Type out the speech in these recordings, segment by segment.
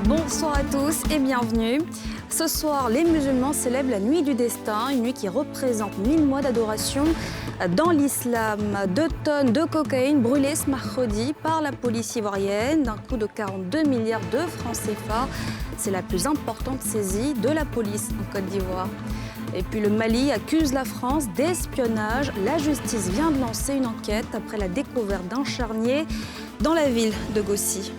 Bonsoir à tous et bienvenue. Ce soir, les musulmans célèbrent la nuit du destin, une nuit qui représente 1000 mois d'adoration dans l'islam. 2 tonnes de cocaïne brûlées ce mercredi par la police ivoirienne d'un coût de 42 milliards de francs CFA. C'est la plus importante saisie de la police en Côte d'Ivoire. Et puis le Mali accuse la France d'espionnage. La justice vient de lancer une enquête après la découverte d'un charnier dans la ville de Gossi.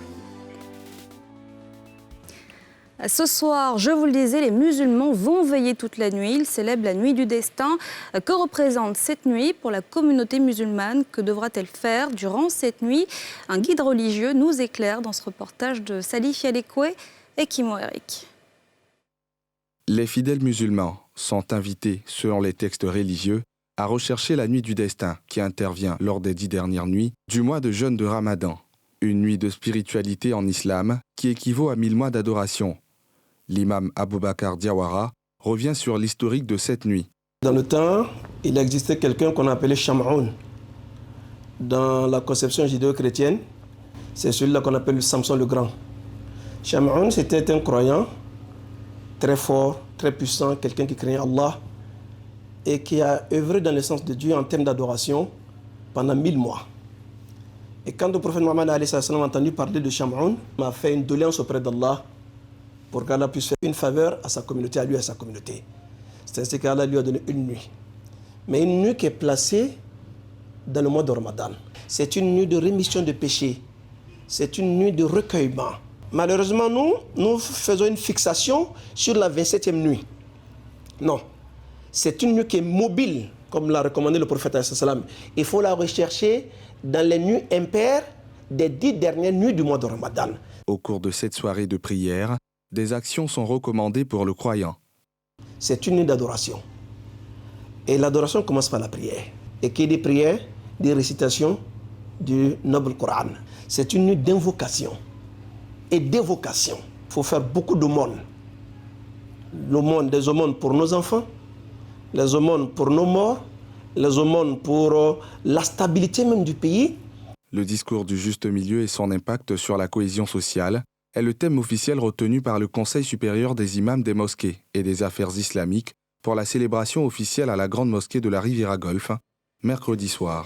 Ce soir, je vous le disais, les musulmans vont veiller toute la nuit. Ils célèbrent la nuit du destin. Que représente cette nuit pour la communauté musulmane? Que devra-t-elle faire durant cette nuit? Un guide religieux nous éclaire dans ce reportage de Salif Yalekwe et Kimo Eric. Les fidèles musulmans sont invités, selon les textes religieux, à rechercher la nuit du destin qui intervient lors des 10 dernières nuits du mois de jeûne de Ramadan. Une nuit de spiritualité en islam qui équivaut à 1000 mois d'adoration. L'imam Aboubakar Diawara revient sur l'historique de cette nuit. Dans le temps, il existait quelqu'un qu'on appelait Sham'oun. Dans la conception judéo-chrétienne, c'est celui-là qu'on appelle Samson le Grand. Sham'oun, c'était un croyant très fort, très puissant, quelqu'un qui craignait Allah et qui a œuvré dans le sens de Dieu en termes d'adoration pendant 1000 mois. Et quand le prophète Mohammed a entendu parler de Sham'oun, il a fait une doléance auprès d'Allah pour qu'Allah puisse faire une faveur à sa communauté, à lui et à sa communauté. C'est ainsi qu'Allah lui a donné une nuit. Mais une nuit qui est placée dans le mois de Ramadan. C'est une nuit de rémission de péché. C'est une nuit de recueillement. Malheureusement, nous faisons une fixation sur la 27e nuit. Non. C'est une nuit qui est mobile, comme l'a recommandé le prophète. Il faut la rechercher dans les nuits impaires des 10 dernières nuits du mois de Ramadan. Au cours de cette soirée de prière, des actions sont recommandées pour le croyant. C'est une nuit d'adoration. Et l'adoration commence par la prière. Et qui dit prière, dit récitation du noble Coran. C'est une nuit d'invocation et d'évocation. Il faut faire beaucoup d'aumônes. L'aumône, des aumônes pour nos enfants, les aumônes pour nos morts, les aumônes pour la stabilité même du pays. Le discours du juste milieu et son impact sur la cohésion sociale est le thème officiel retenu par le Conseil supérieur des imams des mosquées et des affaires islamiques pour la célébration officielle à la grande mosquée de la Riviera Golf, mercredi soir.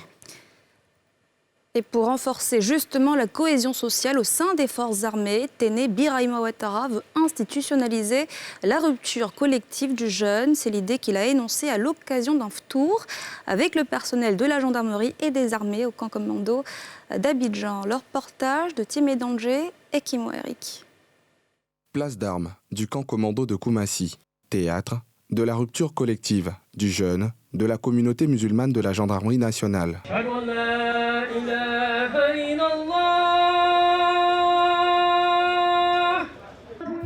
Et pour renforcer justement la cohésion sociale au sein des forces armées, Téné Birahima Ouattara veut institutionnaliser la rupture collective du jeûne. C'est l'idée qu'il a énoncée à l'occasion d'un tour avec le personnel de la gendarmerie et des armées au camp commando d'Abidjan. Le reportage de Timé Danger et Kimo Eric. Place d'armes du camp commando de Koumassi, théâtre de la rupture collective du jeûne de la communauté musulmane de la gendarmerie nationale.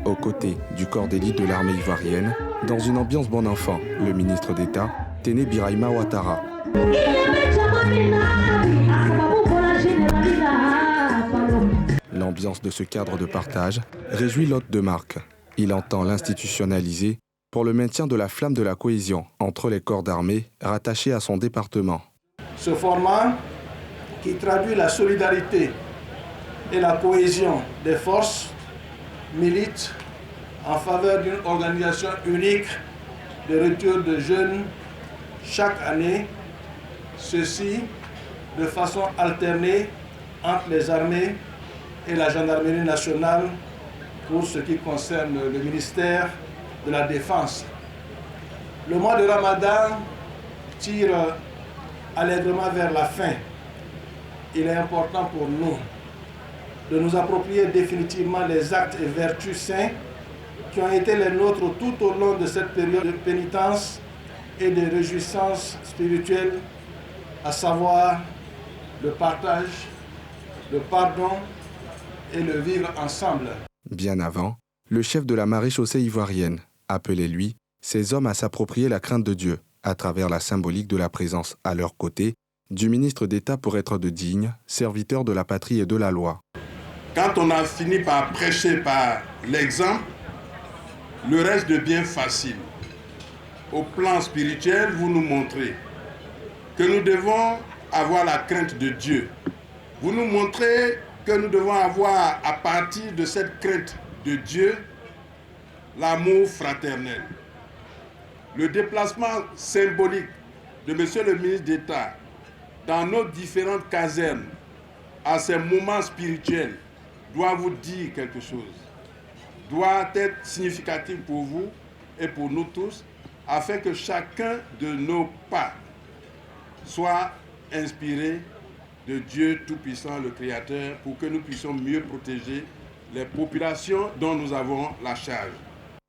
Aux côtés du corps d'élite de l'armée ivoirienne, dans une ambiance bon enfant, le ministre d'État, Téné Birahima Ouattara. L'ambiance de ce cadre de partage réjouit l'hôte de marque. Il entend l'institutionnaliser pour le maintien de la flamme de la cohésion entre les corps d'armée rattachés à son département. Ce format, qui traduit la solidarité et la cohésion des forces, milite en faveur d'une organisation unique de rupture de jeûne chaque année, ceci de façon alternée entre les armées et la gendarmerie nationale pour ce qui concerne le ministère de la Défense. Le mois de Ramadan tire allègrement vers la fin. Il est important pour nous de nous approprier définitivement les actes et vertus saints qui ont été les nôtres tout au long de cette période de pénitence et de réjouissance spirituelle, à savoir le partage, le pardon et le vivre ensemble. Bien avant, le chef de la maréchaussée ivoirienne appelait, lui, ces hommes à s'approprier la crainte de Dieu à travers la symbolique de la présence à leur côté du ministre d'État pour être de dignes serviteurs de la patrie et de la loi. Quand on a fini par prêcher par l'exemple, le reste devient facile. Au plan spirituel, vous nous montrez que nous devons avoir la crainte de Dieu. Vous nous montrez que nous devons avoir, à partir de cette crainte de Dieu, l'amour fraternel. Le déplacement symbolique de Monsieur le ministre d'État dans nos différentes casernes à ces moments spirituels doit vous dire quelque chose, doit être significatif pour vous et pour nous tous, afin que chacun de nos pas soit inspiré de Dieu Tout-Puissant, le Créateur, pour que nous puissions mieux protéger les populations dont nous avons la charge.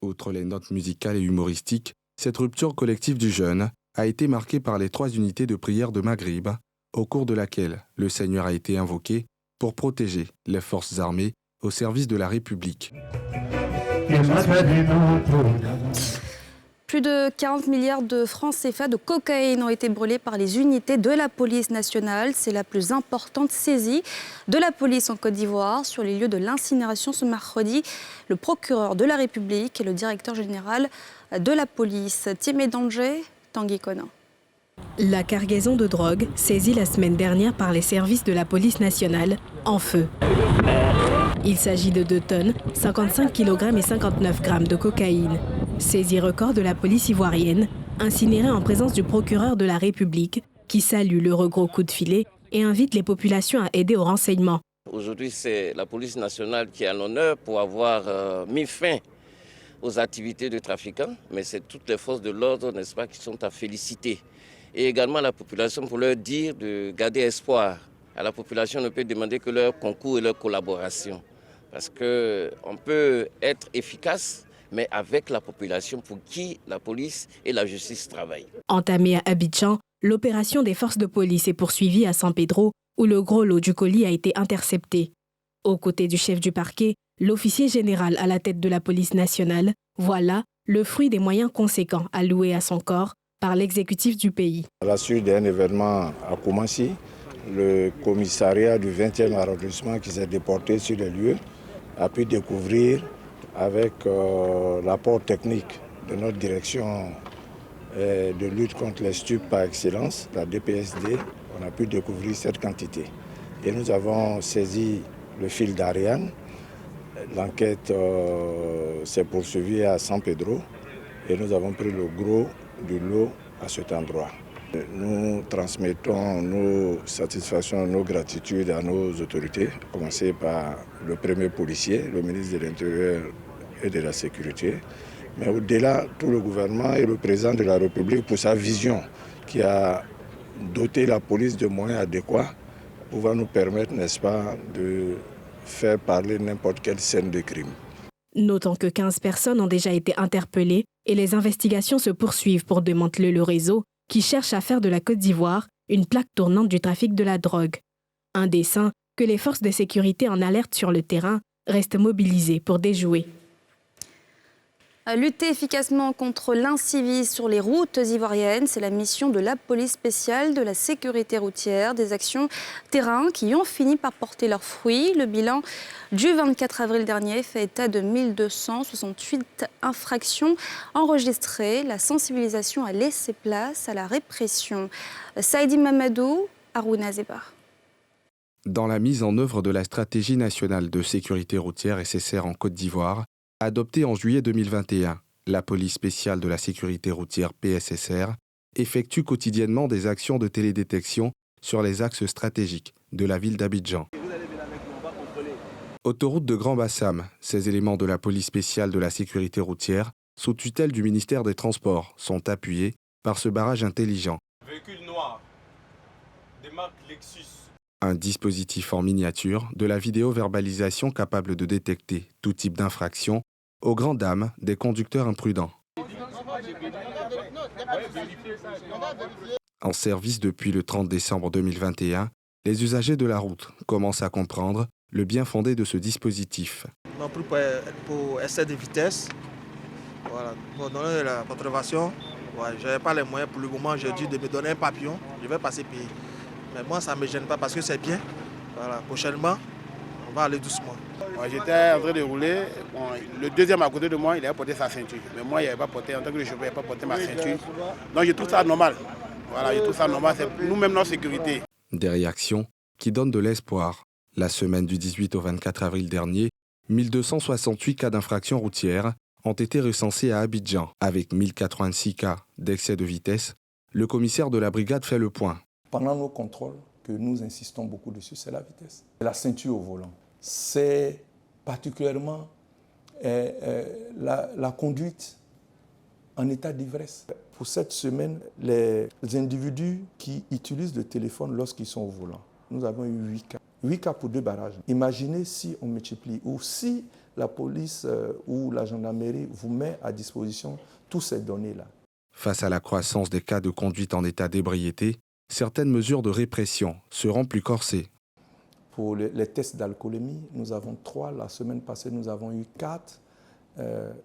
Outre les notes musicales et humoristiques, cette rupture collective du jeûne a été marquée par les 3 unités de prière de Maghrib, au cours de laquelle le Seigneur a été invoqué pour protéger les forces armées au service de la République. Plus de 40 milliards de francs CFA de cocaïne ont été brûlés par les unités de la police nationale. C'est la plus importante saisie de la police en Côte d'Ivoire. Sur les lieux de l'incinération ce mercredi, le procureur de la République et le directeur général de la police. Tiemé Danger, Tanguy Conan. La cargaison de drogue, saisie la semaine dernière par les services de la police nationale, en feu. Il s'agit de 2 tonnes, 55 kg et 59 grammes de cocaïne. Saisie record de la police ivoirienne, incinérée en présence du procureur de la République, qui salue l'heureux gros coup de filet et invite les populations à aider au renseignement. Aujourd'hui, c'est la police nationale qui a l'honneur pour avoir mis fin aux activités de trafiquants, mais c'est toutes les forces de l'ordre, n'est-ce pas, qui sont à féliciter. Et également la population pour leur dire de garder espoir. À la population, on ne peut demander que leur concours et leur collaboration. Parce qu'on peut être efficace, mais avec la population pour qui la police et la justice travaillent. Entamée à Abidjan, l'opération des forces de police est poursuivie à San Pedro, où le gros lot du colis a été intercepté. Aux côtés du chef du parquet, l'officier général à la tête de la police nationale, voilà le fruit des moyens conséquents alloués à son corps par l'exécutif du pays. À la suite d'un événement à Koumassi, le commissariat du 20e arrondissement qui s'est déporté sur les lieux a pu découvrir avec l'apport technique de notre direction de lutte contre les stupes par excellence, la DPSD, on a pu découvrir cette quantité. Et nous avons saisi le fil d'Ariane. L'enquête s'est poursuivie à San Pedro et nous avons pris le gros du lot à cet endroit. Nous transmettons nos satisfactions, nos gratitudes à nos autorités, à commencer par le premier policier, le ministre de l'Intérieur et de la Sécurité, mais au-delà, tout le gouvernement et le président de la République pour sa vision qui a doté la police de moyens adéquats pour pouvoir nous permettre, n'est-ce pas, de faire parler n'importe quelle scène de crime. Notons que 15 personnes ont déjà été interpellées et les investigations se poursuivent pour démanteler le réseau qui cherche à faire de la Côte d'Ivoire une plaque tournante du trafic de la drogue. Un dessein que les forces de sécurité en alerte sur le terrain restent mobilisées pour déjouer. Lutter efficacement contre l'incivisme sur les routes ivoiriennes, c'est la mission de la police spéciale de la sécurité routière. Des actions terrain qui ont fini par porter leurs fruits. Le bilan du 24 avril dernier fait état de 1268 infractions enregistrées. La sensibilisation a laissé place à la répression. Saïdi Mamadou, Harouna Zebar. Dans la mise en œuvre de la stratégie nationale de sécurité routière SSR en Côte d'Ivoire, adoptée en juillet 2021, la police spéciale de la sécurité routière PSSR effectue quotidiennement des actions de télédétection sur les axes stratégiques de la ville d'Abidjan. Autoroute de Grand Bassam, ces éléments de la police spéciale de la sécurité routière, sous tutelle du ministère des Transports, sont appuyés par ce barrage intelligent. Véhicule noir, des marques Lexus. Un dispositif en miniature de la vidéo-verbalisation capable de détecter tout type d'infraction aux grandes dames des conducteurs imprudents. En service depuis le 30 décembre 2021, les usagers de la route commencent à comprendre le bien fondé de ce dispositif. On m'a pris pour excès de vitesse. Voilà. Pour donner la contravention, je n'avais pas les moyens pour le moment. J'ai dû me donner un papillon. Je vais passer payer. Mais moi, ça ne me gêne pas parce que c'est bien. Voilà. Prochainement, on va aller doucement. J'étais en train de rouler. Bon, le deuxième à côté de moi, il avait porté sa ceinture. Mais moi, il n'avait pas porté, en tant que chauffeur, il n'avait pas porté ma ceinture. Donc, je trouve ça normal. Voilà, je trouve ça normal. C'est pour nous-mêmes notre sécurité. Des réactions qui donnent de l'espoir. La semaine du 18 au 24 avril dernier, 1268 cas d'infraction routière ont été recensés à Abidjan, avec 1086 cas d'excès de vitesse. Le commissaire de la brigade fait le point. Pendant nos contrôles, que nous insistons beaucoup dessus, c'est la vitesse. La ceinture au volant. C'est particulièrement la conduite en état d'ivresse. Pour cette semaine, les individus qui utilisent le téléphone lorsqu'ils sont au volant, nous avons eu 8 cas. 8 cas pour 2 barrages. Imaginez si on multiplie ou si la police ou la gendarmerie vous met à disposition toutes ces données-là. Face à la croissance des cas de conduite en état d'ébriété, certaines mesures de répression seront plus corsées. Pour les tests d'alcoolémie, nous avons 3. La semaine passée, nous avons eu 4,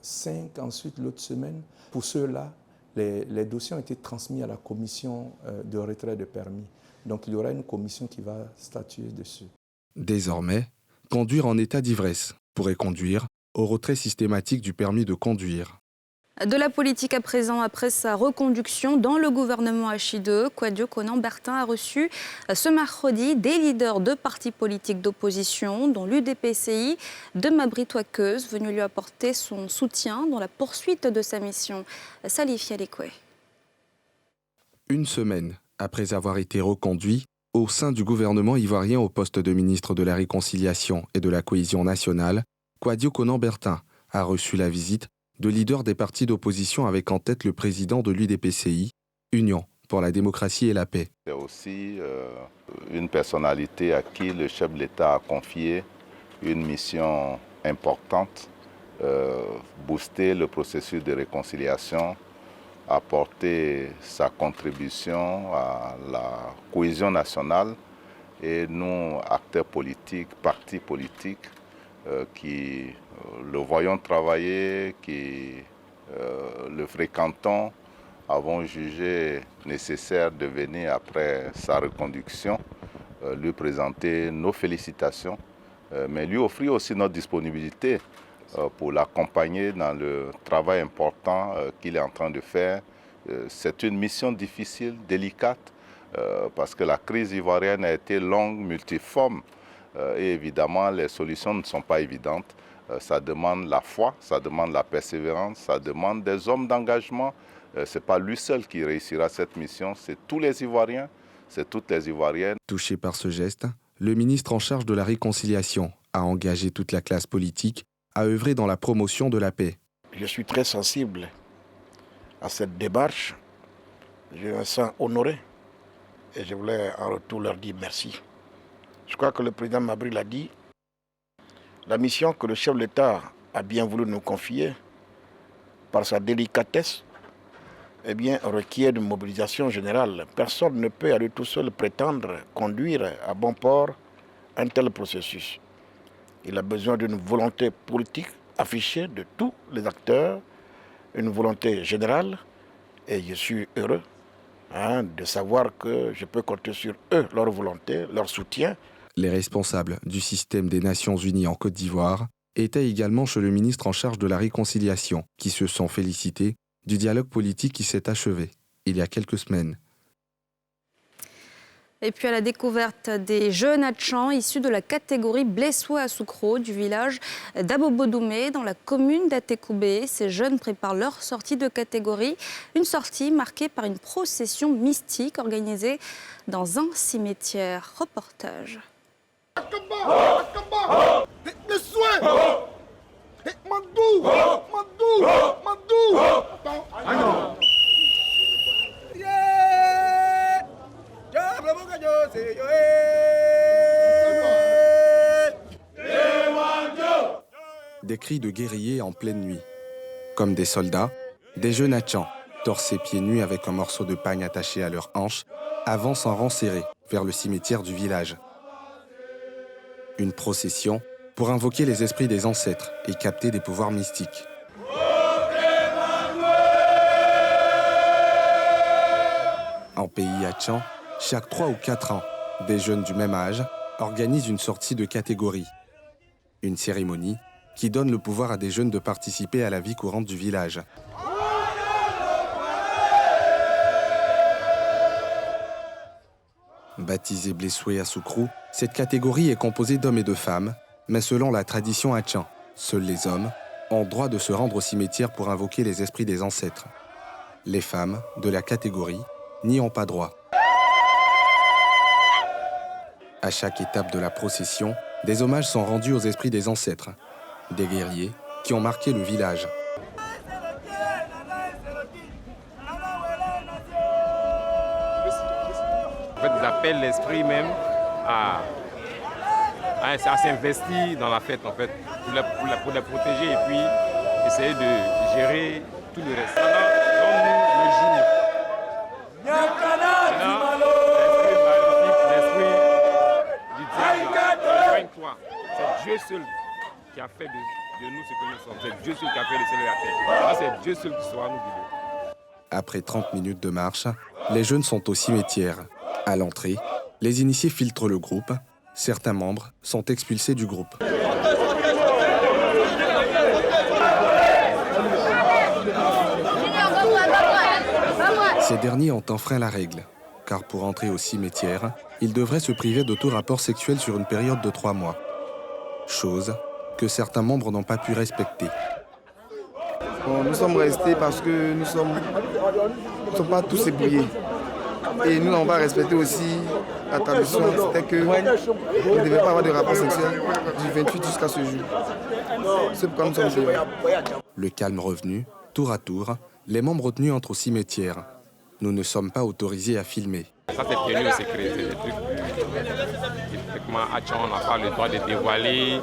5 ensuite l'autre semaine. Pour ceux-là, les dossiers ont été transmis à la commission de retrait de permis. Donc il y aura une commission qui va statuer dessus. Désormais, conduire en état d'ivresse pourrait conduire au retrait systématique du permis de conduire. De la politique à présent, après sa reconduction dans le gouvernement H2, Kwadwo Konan-Bertin a reçu ce mercredi des leaders de partis politiques d'opposition, dont l'UDPCI de Mabri-Touakeuse, venu lui apporter son soutien dans la poursuite de sa mission. Salif Yalekwe. Une semaine après avoir été reconduit au sein du gouvernement ivoirien au poste de ministre de la Réconciliation et de la Cohésion nationale, Kwadwo Konan-Bertin a reçu la visite de leaders des partis d'opposition avec en tête le président de l'UDPCI, Union pour la démocratie et la paix. C'est aussi une personnalité à qui le chef de l'État a confié une mission importante, booster le processus de réconciliation, apporter sa contribution à la cohésion nationale et nous, acteurs politiques, partis politiques, qui le voyons travailler, qui le fréquentons, avons jugé nécessaire de venir après sa reconduction, lui présenter nos félicitations, mais lui offrir aussi notre disponibilité pour l'accompagner dans le travail important qu'il est en train de faire. C'est une mission difficile, délicate, parce que la crise ivoirienne a été longue, multiforme, et évidemment les solutions ne sont pas évidentes. Ça demande la foi, ça demande la persévérance, ça demande des hommes d'engagement. Ce n'est pas lui seul qui réussira cette mission, c'est tous les Ivoiriens, c'est toutes les Ivoiriennes. Touché par ce geste, le ministre en charge de la réconciliation a engagé toute la classe politique à œuvrer dans la promotion de la paix. Je suis très sensible à cette démarche. Je me sens honoré et je voulais en retour leur dire merci. Je crois que le président Mabri l'a dit. La mission que le chef de l'État a bien voulu nous confier, par sa délicatesse, eh bien, requiert une mobilisation générale. Personne ne peut à lui tout seul prétendre conduire à bon port un tel processus. Il a besoin d'une volonté politique affichée de tous les acteurs, une volonté générale, et je suis heureux de savoir que je peux compter sur eux, leur volonté, leur soutien. Les responsables du système des Nations Unies en Côte d'Ivoire étaient également chez le ministre en charge de la réconciliation, qui se sont félicités du dialogue politique qui s'est achevé il y a quelques semaines. Et puis à la découverte des jeunes Hatchans issus de la catégorie Blessoué à Soukro du village d'Abobodoumé dans la commune d'Atekoubé. Ces jeunes préparent leur sortie de catégorie, une sortie marquée par une procession mystique organisée dans un cimetière. Reportage. Des cris de guerriers en pleine nuit. Comme des soldats, des jeunes Hatchans, torses et pieds nus avec un morceau de pagne attaché à leurs hanches, avancent en rang serré vers le cimetière du village. Une procession pour invoquer les esprits des ancêtres et capter des pouvoirs mystiques. En pays Hatchan, chaque 3 ou 4 ans, des jeunes du même âge organisent une sortie de catégorie. Une cérémonie qui donne le pouvoir à des jeunes de participer à la vie courante du village. Baptisée Blessoué à Soukrou, cette catégorie est composée d'hommes et de femmes Mais selon la tradition hatchan, seuls les hommes ont droit de se rendre au cimetière pour invoquer les esprits des ancêtres. Les femmes de la catégorie n'y ont pas droit. À chaque étape de la procession, des hommages sont rendus aux esprits des ancêtres, des guerriers qui ont marqué le village. En fait, ils appellent l'esprit même à s'investir dans la fête, en fait, pour la protéger et puis essayer de gérer tout le reste. Comme nous, le jour, l'esprit du diable, c'est Dieu seul qui a fait de nous ce que nous sommes. C'est Dieu seul qui a fait le ciel et la terre. C'est Dieu seul qui saura nous guider. Après 30 minutes de marche, les jeunes sont au cimetière. À l'entrée, les initiés filtrent le groupe. Certains membres sont expulsés du groupe. Ces derniers ont enfreint la règle, car pour entrer au cimetière, ils devraient se priver de tout rapport sexuel sur une période de 3 mois. Chose que certains membres n'ont pas pu respecter. Bon, nous sommes restés parce que nous ne sommes pas tous ébouillés. Et nous n'avons pas respecté aussi la tradition, c'était que vous ne devez pas avoir de rapport sexuel du 28 jusqu'à ce jour. C'est pourquoi nous sommes venus. Le calme revenu, tour à tour, les membres retenus entrent au cimetière. Nous ne sommes pas autorisés à filmer. Ça, c'est tenu au secret, c'est des trucs. Typiquement, on n'a pas le droit de dévoiler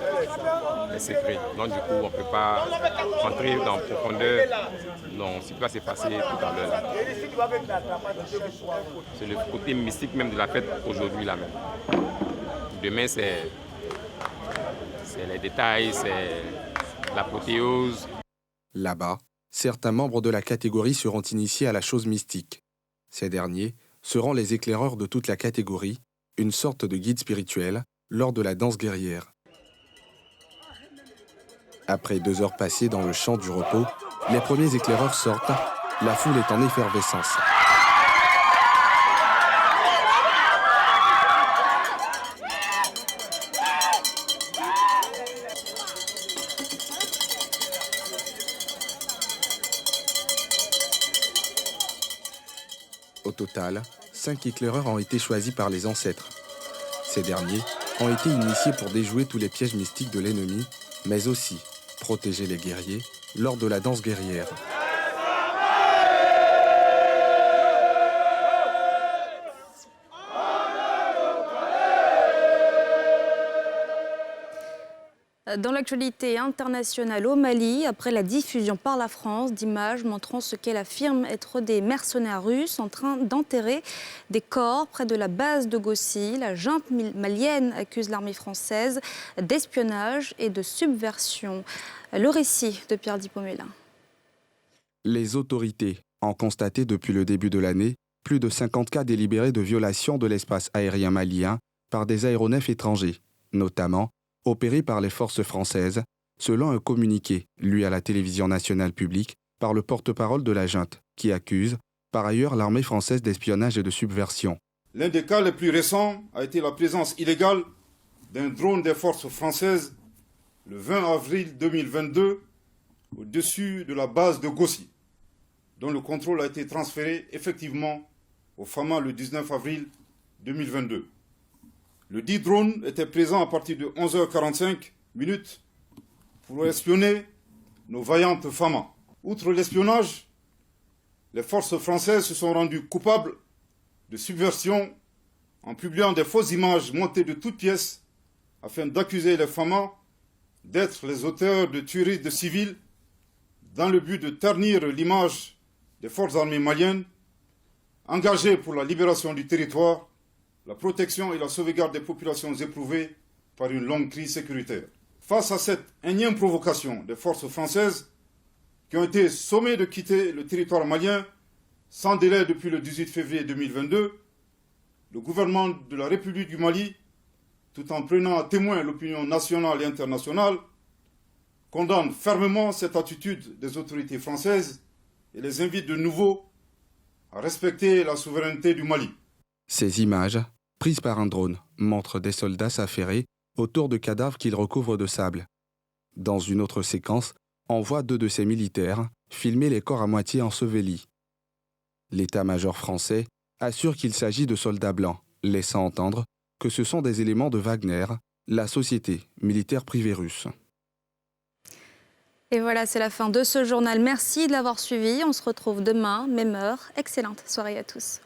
les secrets. Donc, du coup, on ne peut pas entrer dans la profondeur dans ce qui va se passer tout à l'heure. C'est le côté mystique même de la fête aujourd'hui, là même. Demain, c'est les détails, c'est l'apothéose. Là-bas, certains membres de la catégorie seront initiés à la chose mystique. Ces derniers seront les éclaireurs de toute la catégorie, une sorte de guide spirituel lors de la danse guerrière. Après 2 heures passées dans le champ du repos, les premiers éclaireurs sortent, la foule est en effervescence. Au total, 5 éclaireurs ont été choisis par les ancêtres. Ces derniers ont été initiés pour déjouer tous les pièges mystiques de l'ennemi, mais aussi protéger les guerriers lors de la danse guerrière. Dans l'actualité internationale au Mali, après la diffusion par la France d'images montrant ce qu'elle affirme être des mercenaires russes en train d'enterrer des corps près de la base de Gossi, la junte malienne accuse l'armée française d'espionnage et de subversion. Le récit de Pierre Dipomela. Les autorités ont constaté depuis le début de l'année plus de 50 cas délibérés de violation de l'espace aérien malien par des aéronefs étrangers, notamment opérés par les forces françaises, selon un communiqué lu à la télévision nationale publique par le porte-parole de la junte, qui accuse par ailleurs l'armée française d'espionnage et de subversion. L'un des cas les plus récents a été la présence illégale d'un drone des forces françaises le 20 avril 2022 au-dessus de la base de Gossi, dont le contrôle a été transféré effectivement au FAMA le 19 avril 2022. Le dit drone était présent à partir de 11h45 pour espionner nos vaillantes FAMA. Outre l'espionnage, les forces françaises se sont rendues coupables de subversion en publiant des fausses images montées de toutes pièces afin d'accuser les FAMA d'être les auteurs de tueries de civils dans le but de ternir l'image des forces armées maliennes engagées pour la libération du territoire, la protection et la sauvegarde des populations éprouvées par une longue crise sécuritaire. Face à cette énième provocation des forces françaises qui ont été sommées de quitter le territoire malien sans délai depuis le 18 février 2022, le gouvernement de la République du Mali, tout en prenant à témoin l'opinion nationale et internationale, condamne fermement cette attitude des autorités françaises et les invite de nouveau à respecter la souveraineté du Mali. Ces images, prises par un drone, montrent des soldats s'affairer autour de cadavres qu'il recouvre de sable. Dans une autre séquence, on voit 2 de ces militaires filmer les corps à moitié ensevelis. L'état-major français assure qu'il s'agit de soldats blancs, laissant entendre que ce sont des éléments de Wagner, la société militaire privée russe. Et voilà, c'est la fin de ce journal. Merci de l'avoir suivi. On se retrouve demain, même heure. Excellente soirée à tous.